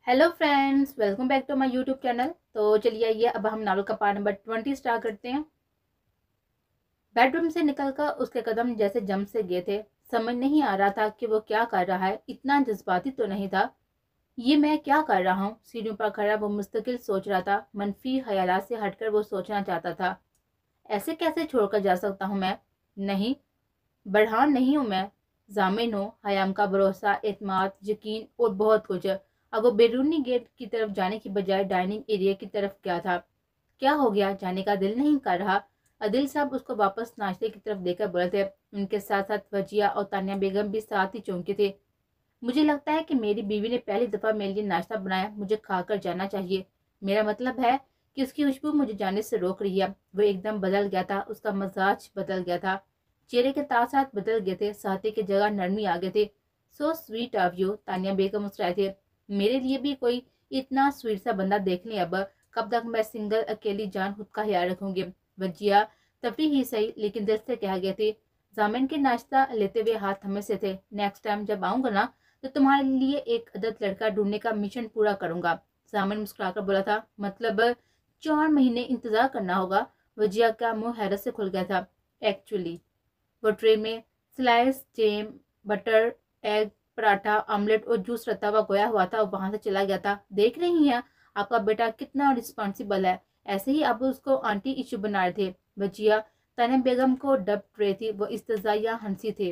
Hello friends, welcome back to my YouTube channel. तो चलिए आइए अब हम नावल का पार्ट नंबर 20 स्टार्ट करते हैं। बेडरूम से निकलकर उसके कदम जैसे जम से गए थे। समझ नहीं आ रहा था कि वो क्या कर रहा है। इतना जज्बाती तो नहीं था। ये मैं क्या कर रहा हूँ? सीढ़ियों पर खड़ा वो मुस्तकिल सोच रहा था। मनफी ख्यालात से हटकर वो सोचना चाहता था, ऐसे कैसे छोड़कर जा सकता हूँ मैं? नहीं, बढ़ान नहीं हूँ मैं, जामिन हूँ। हयाम का भरोसा, एतमाद, यकीन और बहुत कुछ। अब वो बैरूनी गेट की तरफ जाने की बजाय डाइनिंग एरिया की तरफ गया था। क्या हो गया? जाने का दिल नहीं कर रहा। अदिल साहब उसको वापस नाश्ते की तरफ देकर बोले थे। उनके साथ साथ वजिया और तानिया बेगम भी साथ ही चौंके थे। मुझे लगता है कि मेरी बीवी ने पहली दफा मेरे लिए नाश्ता बनाया, मुझे खाकर जाना चाहिए। मेरा मतलब है कि उसकी खुशबू मुझे जाने से रोक रही है। वो एकदम बदल गया था, उसका मजाज बदल गया था। चेहरे के तासात बदल गए थे, सहते की जगह नरमी आ गए थे। So sweet of you, Tania Begum मुस्कुराए थे। मेरे लिए भी कोई इतना स्वीट सा बंदा देख ले अब। कब तक मैं सिंगल अकेली जान खुद का ख्याल रखूंगी? वजिया तफरी ही सही लेकिन दिल से कह गए थे। जामिन के नाश्ता लेते हुए हाथ थमे से थे। नेक्स्ट टाइम जब आऊंगा ना तो तुम्हारे लिए एक अदद लड़का ढूंढने का मिशन पूरा करूंगा। जामिन मुस्कुराकर बोला था। मतलब 4 महीने इंतजार करना होगा? वजिया का मुंह हैरत से खुल गया था। एक्चुअली वो ट्रे में slice jam, butter, egg, paratha, omelette और जूस रता हुआ गोया हुआ था और वहां से चला गया था। देख रही हैं आपका बेटा कितना रिस्पॉन्सिबल है। ऐसे ही अब उसको आंटी इशू बना रहे थे। वजिया तानिया बेगम को डब रही थी। वो इस्तज़ाया हंसी थे।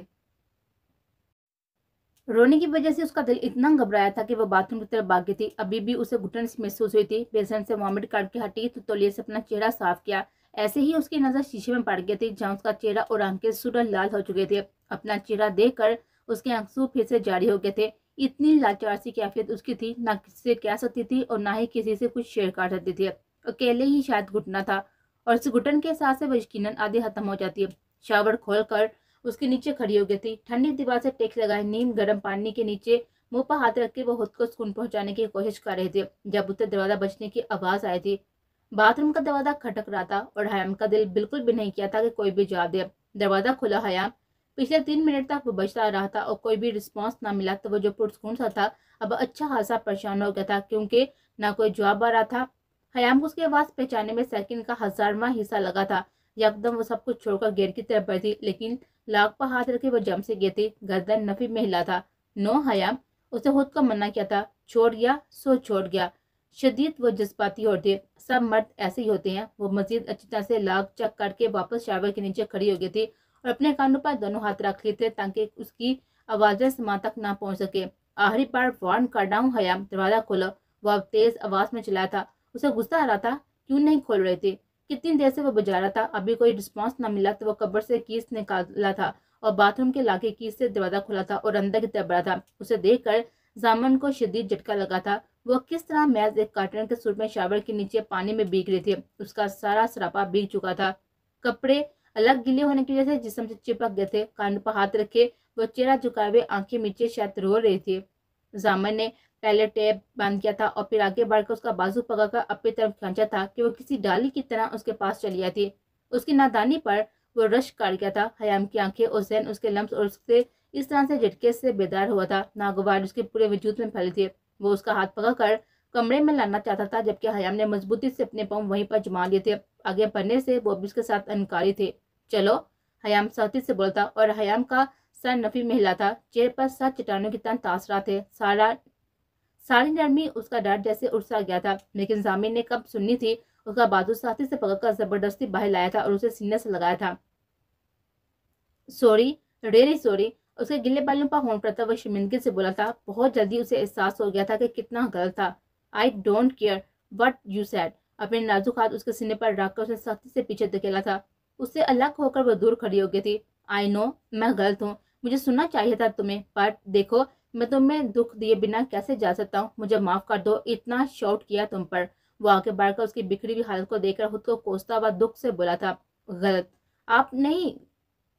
रोने की वजह से उसका दिल इतना घबराया था कि वो बाथरूम की तरफ भागी थी। अभी भी उसे घुटन सी महसूस हुई थी। बेसन से वॉमिट करके हटी तो तौलिए से अपना चेहरा साफ किया। ऐसे ही उसकी नजर शीशे में पड़ गई थी जहाँ उसका चेहरा और आंखें सुरह लाल हो चुके थे। अपना चेहरा देखकर उसके आंसू फिर से जारी हो गए थे। इतनी लाचार सी कैफियत उसकी थी, ना किसी से कह सकती थी और ना ही किसी से कुछ शेयर कर सकती थी। अकेले ही शायद घुटना था और इस घुटन के साथ से वो यकीनन आधी खत्म हो जाती है। शावर खोलकर उसके नीचे खड़ी हो गई थी। ठंडी दीवार से टेक लगाए नीम गर्म पानी के नीचे मुंह पर हाथ रख के वो खुद को सुकून पहुंचाने की कोशिश कर रहे थे जब उसे दरवाजा बजने की आवाज आई थी। बाथरूम का दरवाजा खटक रहा था और हयाम का दिल बिल्कुल भी नहीं किया था कि कोई भी जवाब दे। दरवाजा खुला। हयाम पिछले 3 मिनट तक वो बजता रहा था और कोई भी रिस्पॉन्स ना मिला तो वो जो पुरसकून सा था अब अच्छा खासा परेशान हो गया था क्योंकि ना कोई जवाब आ रहा था। हयाम को उसकी आवाज पहचाने में सेकंड का 1000वां हिस्सा लगा था। यकदम वो सब कुछ छोड़कर गेट की तरफ बढ़ी लेकिन लाख पर हाथ रखे वो जम से गए थे। गर्दन नफी में हिला था। नो हयाम, उसे खुद को मना किया था। छोड़ गया सो छोड़ गया। शदीद वो जज्बाती होते, सब मर्द ऐसे ही होते हैं। वो मजीद अच्छी तरह से लाग चेक करके वापस शावर के नीचे खड़ी हो गई थी और अपने कानों पर दोनों हाथ रख लिए थे ताकि उसकी आवाजें समा तक ना पहुंच सके। आखिरी बार वार्न कर रहा हूँ हयाम, दरवाजा खोलो। वो अब तेज आवाज में चिल्लाया था। उसे गुस्सा आ रहा था, क्यों नहीं खोल रहे थे? कितनी देर से वो बजा रहा था, अभी कोई रिस्पॉन्स ना मिला तो वो कब्र से कीस निकाला था और बाथरूम के लाके कीस से दरवाजा खुला था और अंदर की तरफ बढ़ा था। उसे देखकर जामन को शदीद झटका लगा था। वो किस तरह महज एक कार्टन के सूट में शावर के नीचे पानी में भीग रहे थे। उसका सारा सरापा भीग चुका था। कपड़े अलग गीले होने की वजह से जिस्म से चिपक गए थे। कान पर हाथ रखे वो चेहरा झुकाए हुए आंखें नीचे शायद रो रहे थे। जामन ने पहले टेप बांध किया था और फिर आगे बढ़कर उसका बाजू पकड़कर अपनी तरफ खींचा था कि वो किसी डाली की तरह उसके पास चली आई थी। उसकी नादानी पर वो रश कर गया था। हयाम की आंखें और जहन उसके लम्स और उससे इस तरह से झटके से बेदार हुआ था। नागवार उसके पूरे वजूद में फैले थे। वो उसका हाथ पकड़कर कमरे में लाना चाहता था जबकि हयाम ने मजबूती से अपने पाँव वहीं पर जमा लिए थे। आगे बढ़ने से वो भी उसके साथ अनकारी थे। चलो, हयाम सख्ती से बोलता और हयाम का सर नफी में हिला था। चेहरे पर 7 चट्टानों की तरह तासरा थे। सारी नरमी उसका डर जैसे उड़सा गया था। लेकिन जामिन ने कब सुननी थी। उसका बाजू साथी से पकड़कर जबरदस्ती बाहर लाया था और उसे सीने से लगाया था। सॉरी, रियली सॉरी, उसके गिले बालों पर होंठ पड़ता वो शर्मिंदगी से बोला था। बहुत जल्दी उसे एहसास हो गया था कि कितना गलत था। I don't care what you sad. अपने नाजुक हाथ उसके सीने पर रखकर उसने सख्ती से पीछे धकेला था। उससे अलग होकर वो दूर खड़ी हो गई थी। आई नो मैं गलत हूँ, मुझे सुनना चाहिए था तुम्हें, पर देखो मैं तुम्हें दुख दिए बिना कैसे जा सकता हूँ? मुझे माफ कर दो, इतना शॉट किया तुम पर। वो आगे बढ़कर उसकी बिखरी हुई हालत को देखकर खुद को कोसता हुआ दुख से बोला था। गलत? आप नहीं,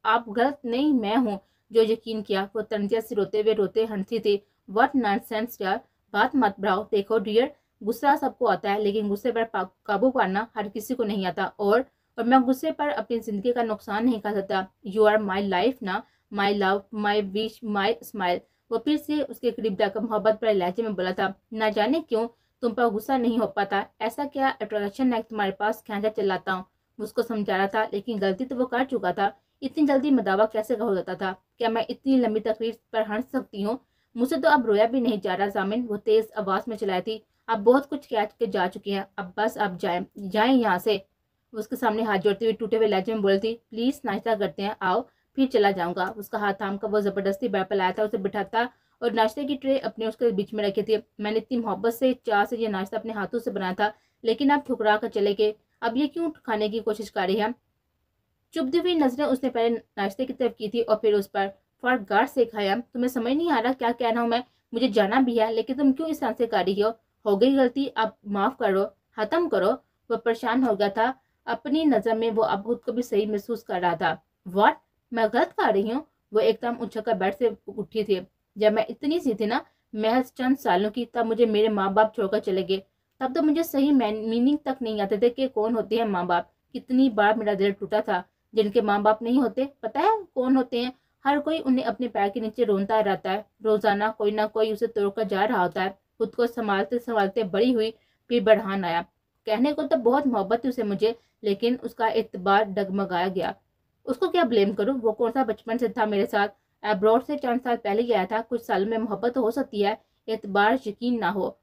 आप गलत नहीं, मैं हूँ जो यकीन किया। वो तंजिया से रोते हंसती थी। व्हाट नॉनसेंस यार, बात मत बढ़ाओ। देखो डियर, गुस्सा सबको आता है लेकिन गुस्से पर काबू पाना हर किसी को नहीं आता। और मैं गुस्से पर अपनी जिंदगी का नुकसान नहीं कर सकता। यू आर माई लाइफ ना, my love, my wish, my smile. वो फिर से उसके करीब जाकर मोहब्बत भरे लहजे में बोला था, ना जाने क्यों तुम पर गुस्सा नहीं हो पाता, ऐसा क्या अट्रैक्शन है तुम्हारे पास खींचा चिल्लाता हूँ। उसको समझा रहा था, लेकिन गलती तो वो कर चुका था। इतनी जल्दी मैं दावा कैसे हो जाता था? क्या मैं इतनी लंबी तकरीर पर हंस सकती हूँ? मुझसे तो अब रोया भी नहीं जा रहा जामिन, वो तेज आवाज में चलाई थी। आप बहुत कुछ कह के जा चुके हैं, अब बस आप जाएं यहाँ से। उसके सामने हाथ जोड़ते हुए टूटे हुए लहजे में बोलती, प्लीज नाश्ता करते हैं, आओ फिर चला जाऊंगा। उसका हाथ थाम कर वो जबरदस्ती बेड पर लाया था, उसे बिठाता और नाश्ते की ट्रे अपने उसके बीच में रखी थी। मैंने इतनी मोहब्बत से चाह से ये नाश्ता अपने हाथों से बनाया था, लेकिन आप ठुकरा कर चले गए। अब ये क्यों खाने की कोशिश कर रही है? चुभती हुई नजरें उसने पहले नाश्ते की तरफ की थी और फिर उस पर फरगार से खाया। तुम्हें समझ नहीं आ रहा क्या कह रहा हूँ मैं? मुझे जाना भी है, लेकिन तुम क्यों इस तरह से कर रही हो गई गलती, अब माफ करो, खत्म करो। वह परेशान हो गया था। अपनी नजर में वो अब खुद को भी सही महसूस कर रहा था। व्हाट? मैं गलत कर रही हूँ? वो एकदम उछलकर बेड से उठी थी। जब मैं इतनी सी थी ना, महज चंद सालों की, तब मुझे मेरे माँ बाप छोड़कर चले गए। तब तो मुझे सही मीनिंग तक नहीं आते थे कि कौन होते हैं माँ बाप। कितनी बार मेरा दिल टूटा था। जिनके माँ बाप नहीं होते, पता है कौन होते हैं? हर कोई उन्हें अपने पैर के नीचे रोता रहता है। रोजाना कोई ना कोई उसे तोड़कर जा रहा होता है। खुद को संभालते संभालते बड़ी हुई, फिर बढ़ान आया। कहने को तो बहुत मोहब्बत थी उसे मुझे, लेकिन उसका एतबार डगमगाया गया। उसको क्या ब्लेम करूं? वो कौन सा बचपन से था मेरे साथ? अब्रॉड से चंद साल पहले गया था। कुछ साल में मोहब्बत हो सकती है, एतबार यकीन ना हो।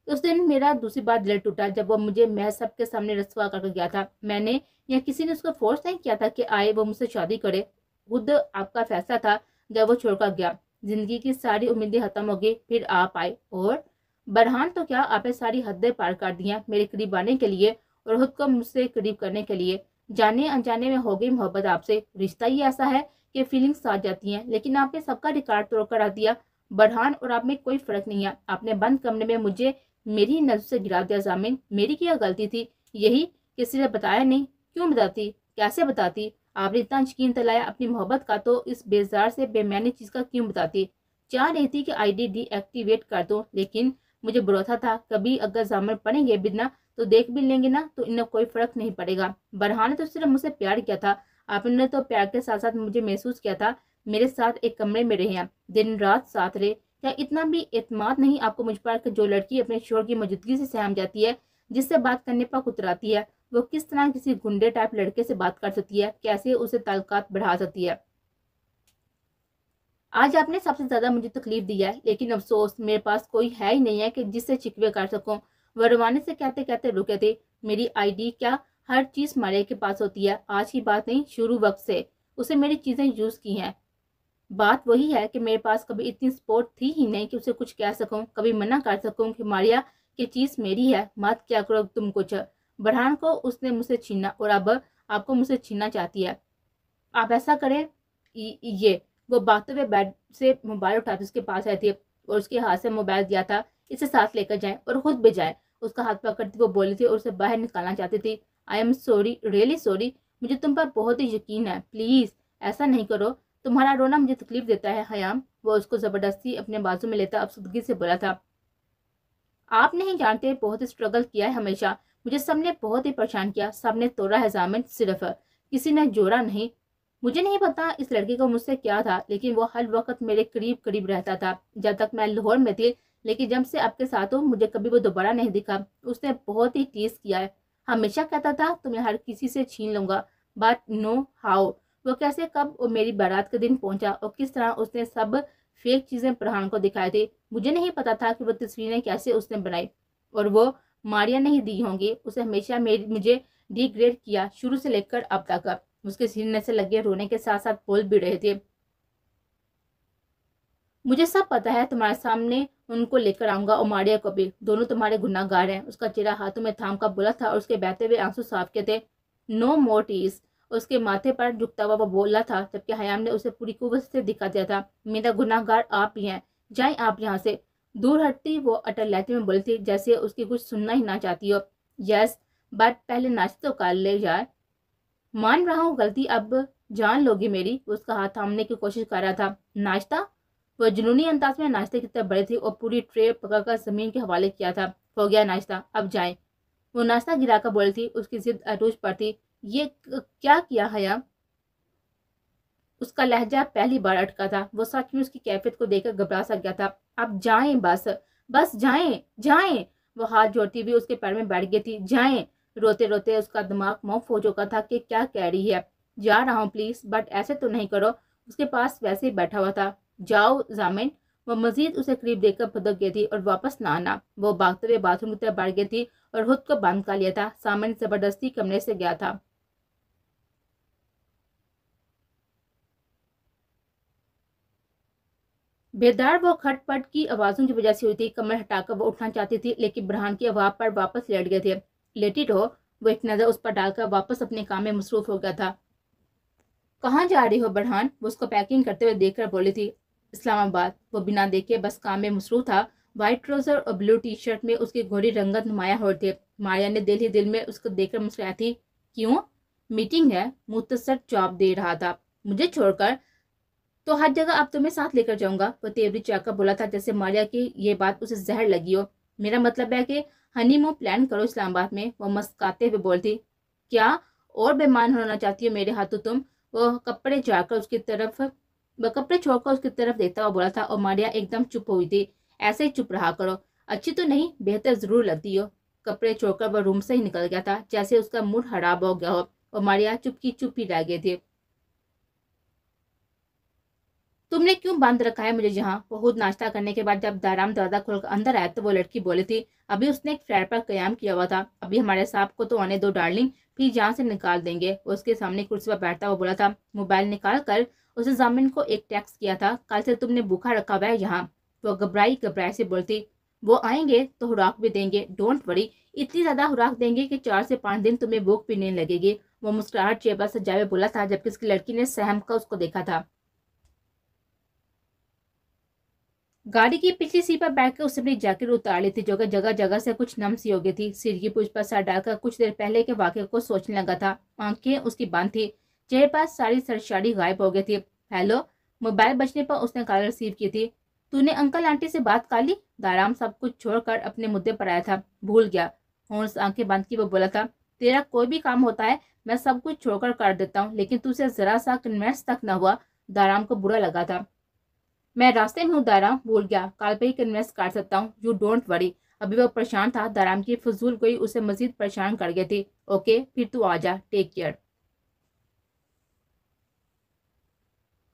उस दिन मेरा दूसरी बार दिल टूटा जब वो मुझे महज सबके सामने रसवा करके गया था। मैंने या किसी ने उसको फोर्स नहीं किया था कि आए वो मुझसे शादी करे। खुद आपका फैसला था जब वो छोड़कर गया। जिंदगी की सारी उम्मीदें खत्म हो गई, फिर आप आए और बरहान तो क्या, आपने सारी हदें पार कर दी हैं मेरे करीब आने के लिए और खुद को मुझसे करीब करने के लिए। जाने अनजाने में हो गई मोहब्बत आपसे। रिश्ता ही ऐसा है कि फीलिंग्स आ जाती हैं, लेकिन आपने सबका रिकॉर्ड तोड़ कर रख दिया। बरहान और आप में कोई फर्क नहीं है। आपने बंद कमरे में मुझे मेरी ही नजर से गिरा दिया। जामिन, मेरी क्या गलती थी? यही किसी ने बताया नहीं? क्यों बताती, कैसे बताती? आपने इतना यकीन दिलाया अपनी मोहब्बत का, तो इस बेजार से बेमानी चीज का क्यों बताती? चाह रही थी कि आईडी डीएक्टिवेट कर दो, लेकिन मुझे भरोसा था कभी अगर जामिन पड़ेंगे बिना तो देख भी लेंगे ना, तो इन्हें कोई फर्क नहीं पड़ेगा। बरहान ने तो सिर्फ मुझसे प्यार किया था। आपने तो प्यार के साथ साथ मुझे महसूस किया था। मेरे साथ एक कमरे में रहे हैं, दिन रात साथ रहे। क्या इतना भी एतमाद नहीं आपको मुझ पर कि जो लड़की अपने शोहर की मौजूदगी से सहम जाती है, जिससे बात करने पर कुतराती है, वो किस तरह किसी गुंडे टाइप लड़के से बात कर सकती है? कैसे उसे ताल्लुकात बढ़ा सकती है? आज आपने सबसे ज्यादा मुझे तकलीफ दी है, लेकिन अफसोस मेरे पास कोई है ही नहीं है कि जिससे शिकवे कर सकूं। वह रवाने से कहते कहते रुके थे। मेरी आईडी क्या, हर चीज मारिया के पास होती है। आज की बात नहीं, शुरू वक्त से उसे मेरी चीजें यूज की हैं। बात वही है कि मेरे पास कभी इतनी सपोर्ट थी ही नहीं कि उसे कुछ कह सकूं, कभी मना कर सकूं कि मारिया ये चीज मेरी है, मत क्या करो तुम कुछ। बरहान को उसने मुझसे छीना और अब आपको मुझसे छीनना चाहती है। आप ऐसा करें, ये वो भागते हुए बेड से मोबाइल उठाते उसके पास आई थी और उसके हाथ से मोबाइल दिया था, इसे साथ लेकर जाएं और खुद भी जाएं। उसका हाथ पकड़ती वो बोली थी और उसे बाहर निकालना चाहती थी। I am sorry, really sorry, मुझे तुम पर बहुत ही यकीन है, प्लीज ऐसा नहीं करो। तुम्हारा रोना मुझे तकलीफ देता है हयाम। वो उसको जबरदस्ती अपने बाजू में लेता अफसुदगी से बोला था, आप नहीं जानते, बहुत स्ट्रगल किया है हमेशा। मुझे सबने बहुत ही परेशान किया, सबने तोड़ा है जामिन, सिर्फ किसी ने जोड़ा नहीं। मुझे नहीं पता इस लड़के को मुझसे क्या था, लेकिन वो हर वक्त मेरे करीब करीब रहता था जब तक मैं लाहौर में थी। लेकिन जब से आपके साथ हूँ, मुझे कभी वो दोबारा नहीं दिखा। उसने बहुत ही टीज किया है। हमेशा कहता था तुम्हें हर किसी से छीन लूंगा, बट नो हाउ। वो कैसे, कब वो मेरी बारात के दिन पहुंचा और किस तरह उसने सब फेक चीजें फरहान को दिखाई थी। मुझे नहीं पता था कि वो तस्वीरें कैसे उसने बनाई और वो मारिया नहीं दी होंगी। उसे हमेशा मुझे डिग्रेड किया, शुरू से लेकर अब तक। उसके सीने से लगे रोने के साथ साथ बोल भी रहे थे, मुझे सब पता है, तुम्हारे सामने उनको लेकर आऊंगा और मारिया को भी। दोनों तुम्हारे गुनाहगार हैं। उसका चेहरा हाथों में थाम कर बोला था और उसके बहते हुए आंसू साफ के थे। नो मोर टीज, उसके माथे पर झुकता हुआ वो बोला था, जबकि हयाम ने उसे पूरी कुव्वत से दिखा दिया था, मेरा गुनाहगार आप ही हैं, जाए आप यहाँ से। दूर हटती वो अटल लहजे में बोली थी, जैसे उसकी कुछ सुनना ही ना चाहती हो। यस, बट पहले नाश्ते तो कर ले जाए। मान रहा हूँ गलती, अब जान लोगी मेरी। उसका हाथ थामने की कोशिश कर रहा था। नाश्ता? वह जुनूनी अंदाज में नाश्ते की तरफ बढ़ी थी और पूरी ट्रे पकड़कर जमीन के हवाले किया था। हो गया नाश्ता, अब जाएं। वो नाश्ता गिराकर बोली थी। उसकी जिद अरूज पर थी। ये क्या किया हया? اس کا لہجہ پہلی بار اٹکا تھا۔ وہ سچ میں اس کی کیفیت کو دیکھ کر گھبرا سا گیا تھا۔ اب جائیں، بس جائیں جائیں۔ وہ ہاتھ جوڑتی ہوئی اس کے پیر میں بیٹھ گئی تھی۔ جائیں۔ روتے روتے اس کا دماغ موف ہو چکا تھا کہ کیا کہہ رہی ہے۔ جا رہا ہوں پلیز، بٹ ایسے تو نہیں کرو۔ اس کے پاس ویسے ہی بیٹھا ہوا تھا۔ جاؤ ضامن۔ وہ مزید اسے قریب دیکھ کر پھدک گئی تھی اور واپس نہ آنا۔ وہ بھاگتے ہوئے باتھ روم کی طرف بڑھ گئی تھی اور خود کو بند کر لیا تھا۔ ضامن زبردستی کمرے سے گیا تھا۔ بیدار وہ کھٹ پٹ کی آوازوں کی وجہ سے ہوئی تھی۔ کمر ہٹا کر وہ اٹھنا چاہتی تھی لیکن برہان کی آواز پر واپس لیٹ گئے تھے۔ لیٹی رہو۔ وہ ایک نظر اس پر ڈال کر واپس اپنے کام میں مصروف ہو گیا تھا۔ کہاں جا رہی ہو برہان؟ وہ اس کو پیکنگ کرتے ہوئے دیکھ کر بولی تھی۔ اسلام آباد۔ وہ بنا دیکھے بس کام میں مصروف تھا۔ وائٹ ٹراؤزر اور بلو ٹی شرٹ میں اس کی گھوڑی رنگت نمایاں ہو رہی تھی۔ ماریا نے دل ہی دل میں اس کو دیکھ کر مسکرائی تھی۔ کیوں؟ میٹنگ ہے، مختصر جواب دے رہا تھا۔ مجھے چھوڑ کر؟ تو ہر جگہ اب تمہیں ساتھ لے کر جاؤں گا۔ وہ تیوری چاہ کر بولا تھا جیسے ماریا کی یہ بات اسے زہر لگی ہو۔ میرا مطلب ہے کہ ہنی مون پلان کرو اسلام آباد میں۔ وہ مسکاتے ہوئے بولتی۔ کیا اور بیمان ہونا چاہتی ہو میرے ہاتھوں تم؟ وہ کپڑے چھوڑ کر اس کی طرف دیکھتا ہوا بولا تھا اور ماریا ایک دم چپ ہوئی تھی۔ ایسے ہی چپ رہا کرو، اچھی تو نہیں، بہتر ضرور لگتی ہو۔ کپڑے چھوڑ کر وہ روم سے ہی نکل گیا تھا جیسے اس کا موڈ خراب ہو گیا ہو اور ماریا چپ کی چپ ہی رہ گئی تھی۔ تم نے کیوں بند رکھا ہے مجھے یہاں؟ وہ خود ناشتہ کرنے کے بعد جب دارام دروازہ کھول کر اندر آیا تو وہ لڑکی بولی تھی۔ ابھی اس نے ایک فلیٹ پر قیام کیا ہوا تھا، ابھی ہمارے صاحب کو تو آنے دو ڈارلنگ، پھر جہاں سے نکال دیں گے۔ وہ اس کے سامنے کرسی پر بیٹھتا ہوا بولا تھا۔ موبائل نکال کر اسے ضامن کو ایک ٹیکسٹ کیا تھا۔ کل سے تم نے بھوکا رکھا ہوا ہے یہاں۔ وہ گھبرائی سے بولتی۔ وہ آئیں گے تو خوراک بھی دیں گے، ڈونٹ وری، اتنی زیادہ خوراک دیں گے کہ 4 سے 5 دن تمہیں بھوک بھی نہیں لگے گی۔ وہ مسکراہٹ چہرے پر سجائے ہوئے بولا تھا جبکہ اس کی لڑکی نے سہم کا اس کو دیکھا تھا۔ گاڑی کی پچھلی سیٹ پر بیٹھ کر اس نے اپنی جیکٹ اتار لی تھی جو کہ جگہ جگہ سے کچھ نم سی ہو گئی تھی۔ سیٹ کی پوچھ پر سر ڈال کر کچھ دیر پہلے کے واقعے کو سوچنے لگا تھا۔ آنکھیں اس کی بند تھی، چہرے پر ساری سرشاری غائب ہو گئی تھی۔ ہیلو۔ موبائل بجنے پر اس نے کال ریسیو کی تھی۔ تو نے انکل آنٹی سے بات کر لی؟ دارام سب کچھ چھوڑ کر اپنے مدعے پر آیا تھا۔ بھول گیا۔ ہونس آنکھیں بند کی وہ بولا تھا۔ تیرا کوئی بھی کام ہوتا ہے میں سب کچھ چھوڑ کر دیتا ہوں، لیکن تو سے ذرا سا کنوینس تک نہ ہوا۔ دارام کو برا لگا تھا۔ میں راستے میں ہوں دارام، بھول گیا، کال پہ ہی کنوینس کر سکتا ہوں، یو ڈونٹ وری۔ ابھی وہ پریشان تھا، دارام کی فضول گوئی اسے مزید پریشان کر گئی تھی۔ اوکے پھر تو آ جا، ٹیک کیئر۔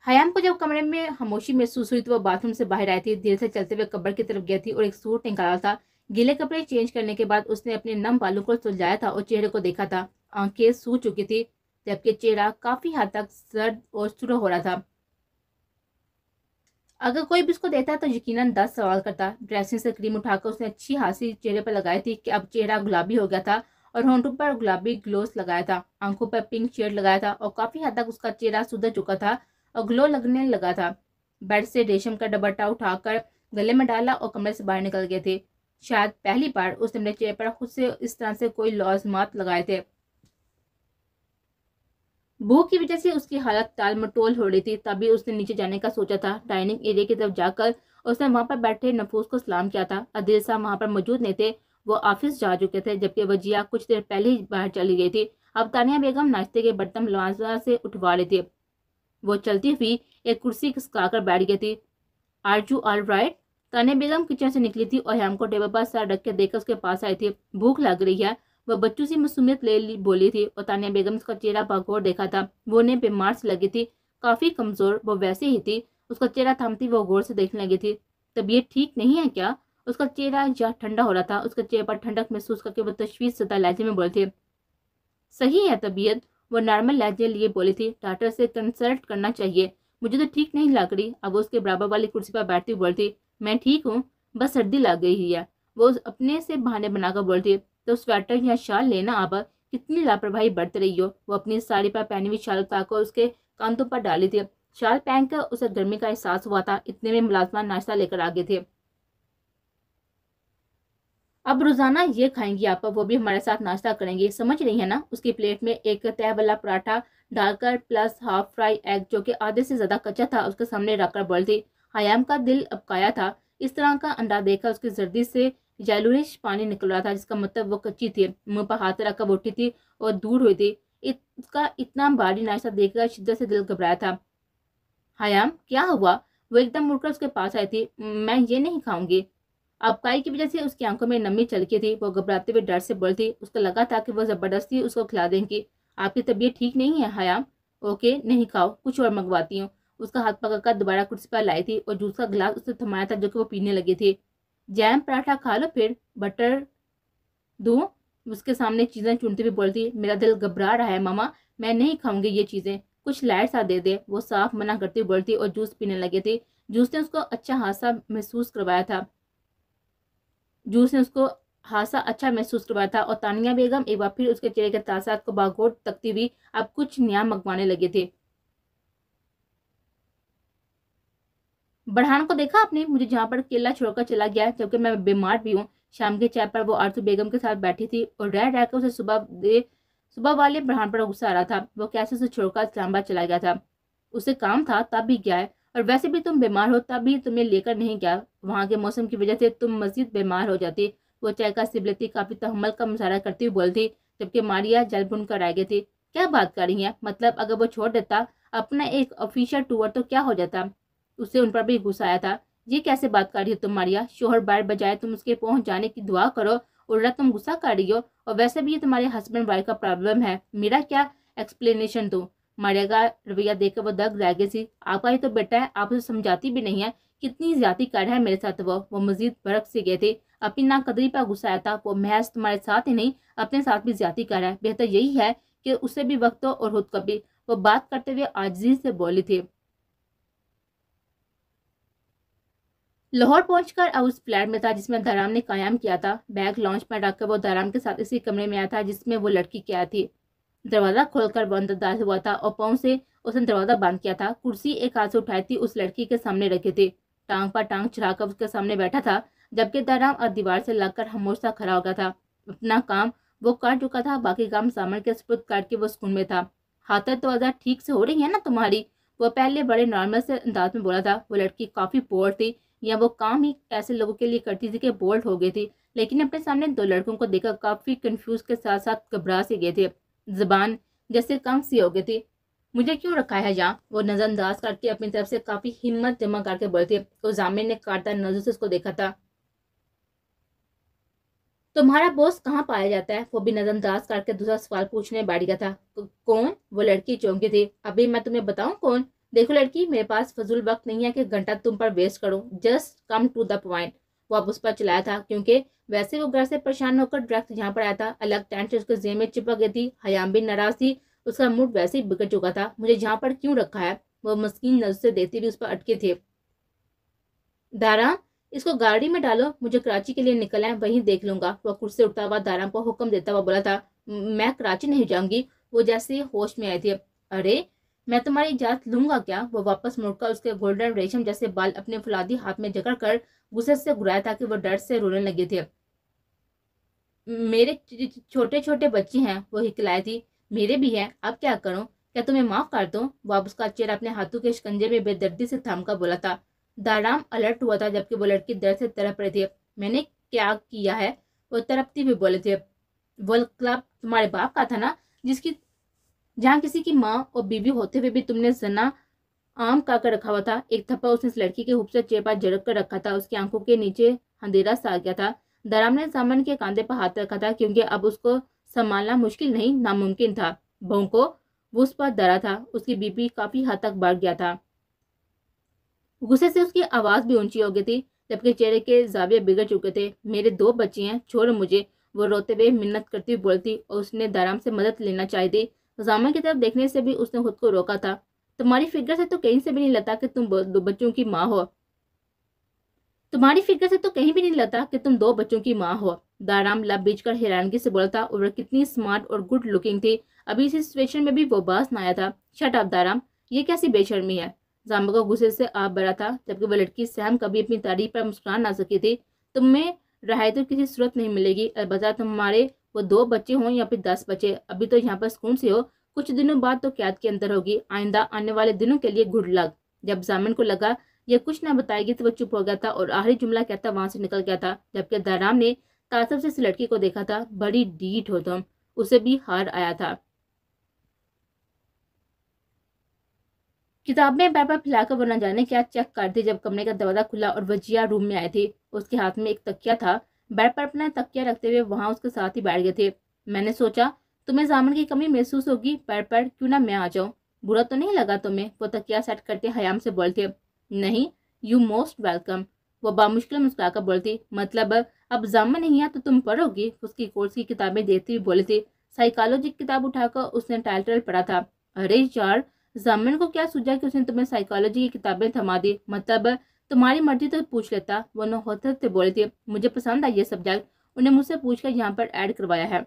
حیام کو جب کمرے میں خاموشی محسوس ہوئی تو وہ باتھ روم سے باہر آئی تھی، دیر سے چلتے ہوئے قبر کی طرف گئی تھی اور ایک سوٹ نکالا تھا۔ گیلے کپڑے چینج کرنے کے بعد اس نے اپنے نم بالوں کو سلجھایا تھا اور چہرے کو دیکھا تھا۔ آنکھیں سو چکی تھی جبکہ چہرہ کافی حد تک سرد اور سرخ ہو رہا تھا۔ اگر کوئی بھی اس کو دیکھتا تو یقیناً 10 سوال کرتا۔ ڈریسنگ سے کریم اٹھا کر اس نے اچھی خاصی چہرے پر لگائی تھی کہ اب چہرہ گلابی ہو گیا تھا اور ہونٹوں پر گلابی گلوس لگایا تھا، آنکھوں پر پنک شیڈ لگایا تھا اور کافی حد تک اس کا چہرہ سدھر چکا تھا اور گلو لگنے لگا تھا۔ بیڈ سے ریشم کا دوپٹہ اٹھا کر گلے میں ڈالا اور کمرے سے باہر نکل گئے تھے۔ شاید پہلی بار اس نے اپنے چہرے پر خود سے اس طرح سے کوئی لازمات لگائے تھے۔ بھوک کی وجہ سے اس کی حالت ٹال مٹول ہو رہی تھی، تبھی اس نے نیچے جانے کا سوچا تھا۔ ڈائننگ ایریا کی طرف جا کر اس نے وہاں پر بیٹھے نفوس کو سلام کیا تھا۔ عادل صاحب وہاں پر موجود نہیں تھے، وہ آفس جا چکے تھے، جبکہ وجیہ کچھ دیر پہلے ہی باہر چلی گئی تھی۔ اب تانیہ بیگم ناشتے کے برتن لوازہ سے اٹھوا رہی تھی۔ وہ چلتی ہوئی ایک کرسی کھسکا کر بیٹھ گئی تھی۔ Are you all right? Tania Begum kitchen سے نکلی تھی اور حیام کو ٹیبل پر سر رکھ کے دیکھ کر اس کے پاس آئی تھی۔ بھوک لگ رہی ہے، وہ بچوں سی معصومیت لے بولی تھی اور تانیہ بیگم اس کا چہرہ بغور دیکھا تھا۔ وہ انہیں بیمار سے لگی تھی، کافی کمزور، وہ ویسے ہی تھی۔ اس کا چہرہ تھمتی وہ غور سے دیکھنے لگی تھی۔ طبیعت ٹھیک نہیں ہے کیا؟ اس کا چہرہ یا ٹھنڈا ہو رہا تھا۔ اس کے چہرے پر ٹھنڈک محسوس کر کے وہ تشویش زدہ لہجے میں بولی تھی۔ صحیح ہے طبیعت، وہ نارمل لہجے لیے بولی تھی۔ ڈاکٹر سے کنسلٹ کرنا چاہیے، مجھے تو ٹھیک نہیں لگ رہی۔ اب وہ اس کے برابر والی کرسی پر بیٹھتی ہوئی بولتی۔ میں ٹھیک ہوں، بس سردی لگ گئی ہے، وہ اپنے سے بہانے بنا کر بولتی۔ تو سویٹر یا شال لینا، اب کتنی لاپرواہی برت رہی ہو۔ وہ اپنی ساڑی پر پہنی ہوئی شال اتار کر اس کے کاندھوں پر ڈالی تھی۔ شال پہن کر اسے گرمی کا احساس ہوا تھا۔ اتنے میں ملازمہ ناشتہ لے کر آگے تھے۔ اب روزانہ یہ کھائیں گی آپ، وہ بھی ہمارے ساتھ ناشتہ کریں گی، سمجھ رہی ہیں نا؟ اس کی پلیٹ میں ایک تہہ والا پراٹھا ڈال کر پلس ہاف فرائی ایگ جو کہ آدھے سے زیادہ کچا تھا اس کے سامنے رکھ کر بولتی۔ حیام کا دل ابکایا تھا۔ اس طرح کا انڈا دیکھ کر اس کی زردی سے یلوئش پانی نکل رہا تھا، جس کا مطلب وہ کچی تھی۔ منہ پر ہاتھ رکھ کر اٹھی تھی اور دور ہوئی تھی۔ اس کا اتنا بھاری ناشتہ دیکھ کر شدت سے دل گھبرایا تھا۔ हयाम क्या हुआ? वो एकदम मुड़कर उसके पास आई थी। मैं ये नहीं खाऊंगी। अबकाई की वजह से उसकी आंखों में नमी चलकी थी। वो घबराते हुए डर से बोली थी। उसको लगा था कि वो जबरदस्ती उसको खिला देंगी। आपकी तबीयत ठीक नहीं है हयाम? ओके, नहीं खाओ, कुछ और मंगवाती हूँ। उसका हाथ पकड़कर दोबारा कुर्सी पर लाई थी और जूस का गिलास उसने थमाया था जो कि वो पीने लगी थी। जैम पराठा खा लो, फिर बटर दूं? उसके सामने चीजें चुनती हुई बोलती, मेरा दिल घबरा रहा है मामा, मैं नहीं खाऊंगी ये चीजें, कुछ लाइट सा दे दे। वो साफ मना करती हुई बोलती और जूस पीने लगी थी। जूस ने उसको अच्छा हादसा महसूस करवाया था। जूस ने उसको हादसा अच्छा महसूस करवाया था और तानिया बेगम एक बार फिर उसके चेहरे के तासात को बागोट तकती हुई अब कुछ नया मंगवाने लगे थे। बढ़ान को देखा आपने, मुझे जहाँ पर केला छोड़कर चला गया जबकि मैं बीमार भी हूँ। शाम के चाय पर वो आरजू बेगम के साथ बैठी थी और रह रहकर उसे सुबह वाले बढ़ान पर गुस्सा आ रहा था। वो कैसे उसे छोड़कर इस्लामाबाद चला गया था? उसे काम था तब भी गया है, और वैसे भी तुम बीमार हो तब भी तुम्हें लेकर नहीं गया। वहां के मौसम की वजह से तुम मजीद बीमार हो जाती। वो चाय का सिप लेती, काफी तहम्मुल का मुजाहरा करती हुई बोलती, जबकि मारिया जल बुन कर आ गई थी। क्या बात कर रही है? मतलब अगर वो छोड़ देता अपना एक ऑफिशियल टूर तो क्या हो जाता? उससे उन पर भी गुस्सा आया था। ये कैसे बात कर रही हो तुम मारिया? शोहर बार बजाय तुम उसके पहुंच जाने की दुआ करो, उल्टा तुम गुस्सा कर रही हो। और वैसे भी ये तुम्हारे हस्बैंड वाइफ का प्रॉब्लम है, मेरा क्या एक्सप्लेनेशन दूं? मारिया का रवैया देखकर वो दंग रह गई थी। आपका ही तो बेटा है, आप उसे समझाती भी नहीं है। कितनी ज्यादा कर है मेरे साथ। वो मजीद भड़क से गए थे। अपनी नाकदरी पर गुस्सा आया था। वो महज तुम्हारे साथ ही नहीं अपने साथ भी ज्यादा कर है। बेहतर यही है कि उसे भी वक्त हो और खुद को भी। वो बात करते हुए आजिजी से बोली थी। लाहौर पहुंचकर अब उस फ्लैट में था जिसमें दाराम ने कायम किया था। बैग लॉन्च पर रखकर वो दाराम के साथ इसी कमरे में आया था जिसमें वो लड़की क्या थी। दरवाजा खोलकर वो अंदर हुआ था और पाँव से उसने दरवाजा बंद किया था। कुर्सी एक हाथ से उठाई थी उस लड़की के सामने रखी थी। टांग पर टांग चढ़ाकर उसके सामने बैठा था, जबकि दाराम और दीवार से लगकर खामोश सा खड़ा हो गया था। अपना काम वो कर चुका था, बाकी काम सामने के सुपुर्द करके वो सुकून में था। हाथत तो आजाद ठीक से हो रही है ना तुम्हारी? वो पहले बड़े नॉर्मल से अंदाज में बोला था। वो लड़की काफी बोर थी, या वो काम ही ऐसे लोगों के लिए करती थी कि बोल्ड हो गई थी। लेकिन अपने सामने दो लड़कों को देखकर काफी कंफ्यूज के साथ साथ घबरा से गए थे। जुबान जैसे कम सी हो गई थी। मुझे क्यों रखा है यहाँ? वो नजरअंदाज करके अपनी तरफ से काफी हिम्मत जमा करके बोलती। तो जामिन ने काटता नजर से उसको देखा था। तुम्हारा बॉस कहाँ पाया जाता है? वो भी नजरअंदाज करके दूसरा सवाल पूछने बैठ गया था। कौन? वो लड़की चौंकी थी। अभी मैं तुम्हें बताऊं कौन? देखो लड़की, मेरे पास फजूल वक्त नहीं है कि घंटा तुम पर वेस्ट करूं। Just come to the point. वो अब उस पर चलाया था क्योंकि वैसे वो घर से परेशान होकर डायरेक्ट यहाँ पर आया था। अलग टेंट से उसके जेब में चिपक गई थी। हयाम भी नाराज थी। उसका मूड वैसे ही बिगड़ चुका था। मुझे यहाँ पर क्यों रखा है? वो मस्कीन नजर से देखते हुए उस पर अटके थे। दारा, इसको गाड़ी में डालो, मुझे कराची के लिए निकलना है, वहीं देख लूंगा। वह कुर्सी से उठता हुआ दारा को हुक्म देता हुआ बोला था। मैं कराची नहीं जाऊंगी। वो जैसे होश में आई थी। अरे, मैं तुम्हारी इजाजत लूंगा क्या? वो वापस मुड़कर उसके गोल्डन रेशम जैसे बाल अपने फुलादी हाथ में जकड़ कर गुस्से से घुराया था कि वो डर से रोने लगे थे। मेरे छोटे छोटे बच्चे हैं, वो हिकलाई थी। मेरे भी हैं, अब क्या करूं? क्या तुम्हें माफ कर दूं? वो उसका चेहरा अपने हाथों के शिकंजे में बेदर्दी से थाम कर बोला था। दाराम अलर्ट हुआ था जबकि वो लड़की दर्द से तड़प रही थी। मैंने क्या किया है? वो तड़पती हुई बोले थे। वो क्लब तुम्हारे बाप का था ना, जिसकी जहाँ किसी की माँ और बीवी होते हुए भी तुमने जना आम काकर रखा हुआ था। एक थप्पड़ उसने इस लड़की के खूबसूरत चेहरे पर झड़क कर रखा था। उसकी आंखों के नीचे अंधेरा सा आ गया था। दराम ने सामन के कांधे पर हाथ रखा था क्योंकि अब उसको संभालना मुश्किल नहीं नामुमकिन था। बहू को वो उस पर डरा था। उसकी बीपी काफी हद तक बढ़ गया था। गुस्से से उसकी आवाज भी ऊंची हो गई थी, जबकि चेहरे के जाविये बिगड़ चुके थे। मेरे दो बच्चे हैं, छोड़ मुझे। वो रोते हुए मिन्नत करती हुई बोलती और उसने दाराम से मदद लेना चाही थी। जामन की तरफ देखने से भी उसने खुद को रोका था। तुम्हारी फिक्र से तो कहीं से भी नहीं लगता कि तुम दो बच्चों की माँ हो। तुम्हारी फिक्र से तो कहीं भी नहीं लगता कि तुम दो बच्चों की माँ हो। दाराम लब बीच कर हैरानगी से बोला था और वह कितनी स्मार्ट और गुड लुकिंग थी। अभी इस सिचुएशन में भी वो बास न आया था। शट अप दाराम, ये कैसी बेशर्मी है? जाम्बा को गुस्से से आप भरा था, जबकि वह लड़की सहम कभी अपनी तारीफ पर मुस्कुरा ना सकी थी। तुम्हें रियायत किसी सूरत नहीं मिलेगी, अलबत्ता तुम्हारे वो दो बच्चे हों या फिर 10 बच्चे। अभी तो यहाँ पर सुकून से हो, कुछ दिनों बाद तो कैद के अंदर होगी। आइंदा आने वाले दिनों के लिए गुड लक। जब जामिन को लगा ये कुछ ना बताएगी तो वो चुप हो गया था और आखिरी जुमला कहता वहां से निकल गया था, जबकि दाराम ने तासब से इस लड़की को देखा था। बड़ी डीठ हो तुम। उसे भी हार आया था। किताबें बेड पर फैलाकर वो न जाने क्या चेक करती जब कमरे का दरवाजा खुला और वजिया रूम में आए थे। उसके हाथ में एक तकिया था। बेड पर अपना तकिया रखते हुए वहां उसके साथ ही बैठ गए थे। मैंने सोचा तुम्हें जामन की कमी महसूस होगी, बेड पर क्यों ना मैं आ जाऊं। बुरा तो नहीं लगा तुम्हें? वो तकिया सेट करते हयाम से बोलते। नहीं, यू मोस्ट वेलकम। वो बामुश्किल मुस्कुराकर बोलती। मतलब अब जामन नहीं है तो तुम पढ़ोगी? उसकी कोर्स की किताबें देखती हुई बोली थी। साइकोलॉजी की किताब उठाकर उसने टाइटल पढ़ा था। अरे यार, जामिन को क्या सूझा कि उसने तुम्हें साइकोलॉजी की किताबें थमा दी? मतलब तुम्हारी मर्जी तो पूछ लेता। वो नौहते से बोले थे। मुझे पसंद है ये सब्जेक्ट, उन्हें मुझसे पूछकर यहाँ पर ऐड करवाया है।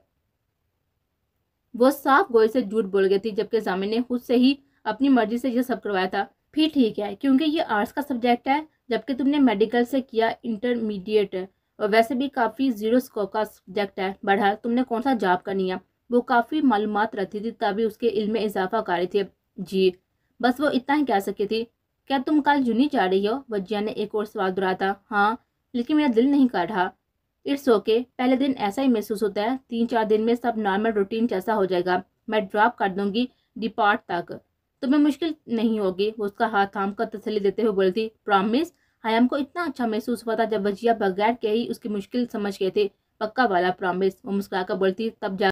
वो साफ गोई से झूठ बोल गई थी, जबकि जामिन ने खुद से ही अपनी मर्जी से ये सब करवाया था। फिर ठीक है, क्योंकि ये आर्ट्स का सब्जेक्ट है, जबकि तुमने मेडिकल से किया इंटरमीडिएट, और वैसे भी काफी जीरो स्कोप का सब्जेक्ट है। बहरहाल तुमने कौन सा जॉब करनी है? वो काफी मालूमात रखती थी, तभी उसके इल्म में इजाफा कर रही थी। जी, बस वो इतना ही कह सकी थी। क्या तुम कल यूनी जा रही हो? वजिया ने एक और सवाल दोहराया था। हाँ, लेकिन मेरा दिल नहीं कर रहा। इट्स ओके, पहले दिन ऐसा ही महसूस होता है, 3-4 दिन में सब नॉर्मल रूटीन जैसा हो जाएगा। मैं ड्रॉप कर दूंगी डिपार्ट तक, तुम्हें मुश्किल नहीं होगी। वो उसका हाथ थाम कर तसल्ली देते हुए बोली थी। प्रॉमिस? हयाम को इतना अच्छा महसूस हुआ था जब वजिया बगैर के ही उसकी मुश्किल समझ गए थे। पक्का वाला प्रॉमिस? वो मुस्कुराकर बोलती। तब जा